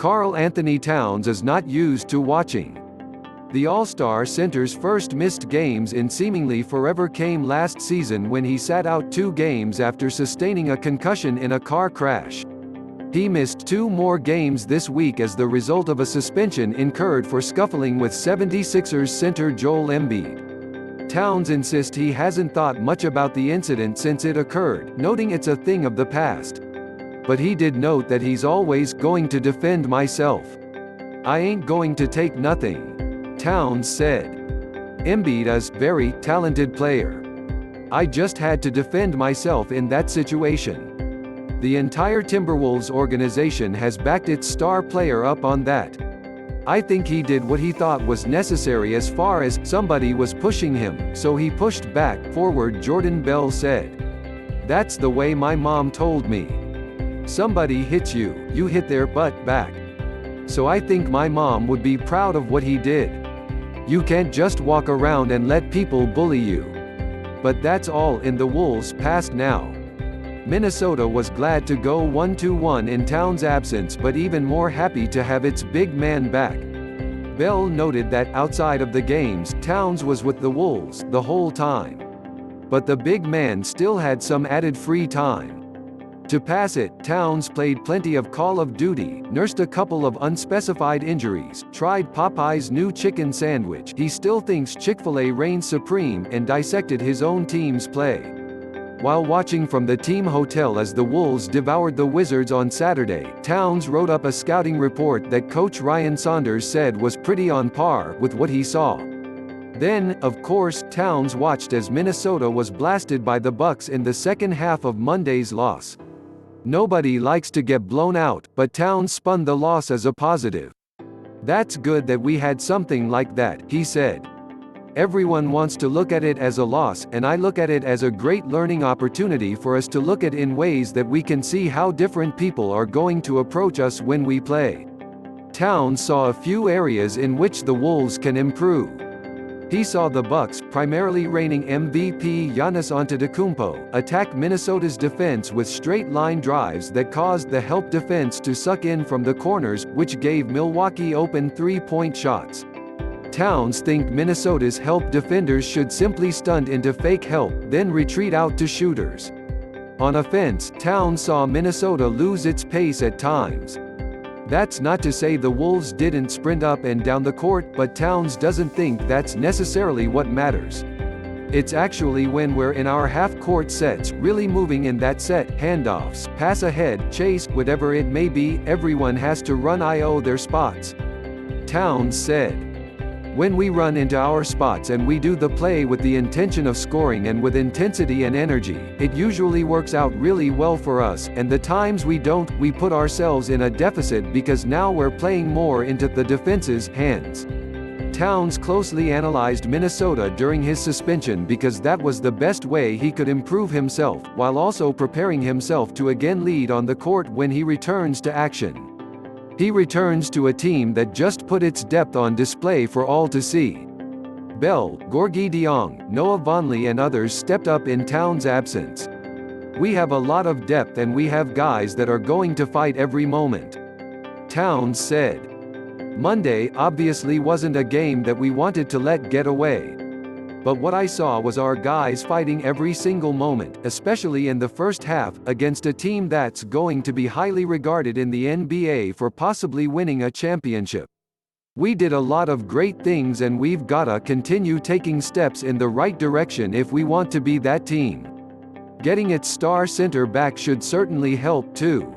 Karl Anthony Towns is not used to watching. The All-Star center's first missed games in seemingly forever came last season when he sat out 2 games after sustaining a concussion in a car crash. He missed 2 more games this week as the result of a suspension incurred for scuffling with 76ers center Joel Embiid. Towns insists he hasn't thought much about the incident since it occurred, noting it's a thing of the past. But he did note that he's always going to defend myself. I ain't going to take nothing, Towns said. Embiid is very talented player. I just had to defend myself in that situation. The entire Timberwolves organization has backed its star player up on that. I think he did what he thought was necessary as far as somebody was pushing him, so he pushed back, forward Jordan Bell said. That's the way my mom told me. Somebody hits you, you hit their butt back. So I think my mom would be proud of what he did. You can't just walk around and let people bully you. But that's all in the Wolves' past now. Minnesota was glad to go 1-1 in Towns' absence but even more happy to have its big man back. Bell noted that, outside of the games, Towns was with the Wolves the whole time. But the big man still had some added free time. To pass it, Towns played plenty of Call of Duty, nursed a couple of unspecified injuries, tried Popeye's new chicken sandwich, he still thinks Chick-fil-A reigns supreme, and dissected his own team's play. While watching from the team hotel as the Wolves devoured the Wizards on Saturday, Towns wrote up a scouting report that coach Ryan Saunders said was pretty on par with what he saw. Then, of course, Towns watched as Minnesota was blasted by the Bucks in the second half of Monday's loss. Nobody likes to get blown out, but Towns spun the loss as a positive. That's good that we had something like that, he said. Everyone wants to look at it as a loss, and I look at it as a great learning opportunity for us to look at in ways that we can see how different people are going to approach us when we play. Towns saw a few areas in which the Wolves can improve. He saw the Bucks, primarily reigning MVP Giannis Antetokounmpo, attack Minnesota's defense with straight-line drives that caused the help defense to suck in from the corners, which gave Milwaukee open 3-point shots. Towns think Minnesota's help defenders should simply stunt into fake help, then retreat out to shooters. On offense, Towns saw Minnesota lose its pace at times. That's not to say the Wolves didn't sprint up and down the court, but Towns doesn't think that's necessarily what matters. It's actually when we're in our half-court sets, really moving in that set, handoffs, pass ahead, chase, whatever it may be, everyone has to run their spots. Towns said. When we run into our spots and we do the play with the intention of scoring and with intensity and energy, it usually works out really well for us, and the times we don't, we put ourselves in a deficit because now we're playing more into the defense's hands. Towns closely analyzed Minnesota during his suspension because that was the best way he could improve himself, while also preparing himself to again lead on the court when he returns to action. He returns to a team that just put its depth on display for all to see. Bell, Gorgui Dieng, Noah Vonleh and others stepped up in Towns' absence. We have a lot of depth and we have guys that are going to fight every moment, Towns said. Monday obviously wasn't a game that we wanted to let get away. But what I saw was our guys fighting every single moment, especially in the first half, against a team that's going to be highly regarded in the NBA for possibly winning a championship. We did a lot of great things and we've gotta continue taking steps in the right direction if we want to be that team. Getting its star center back should certainly help too.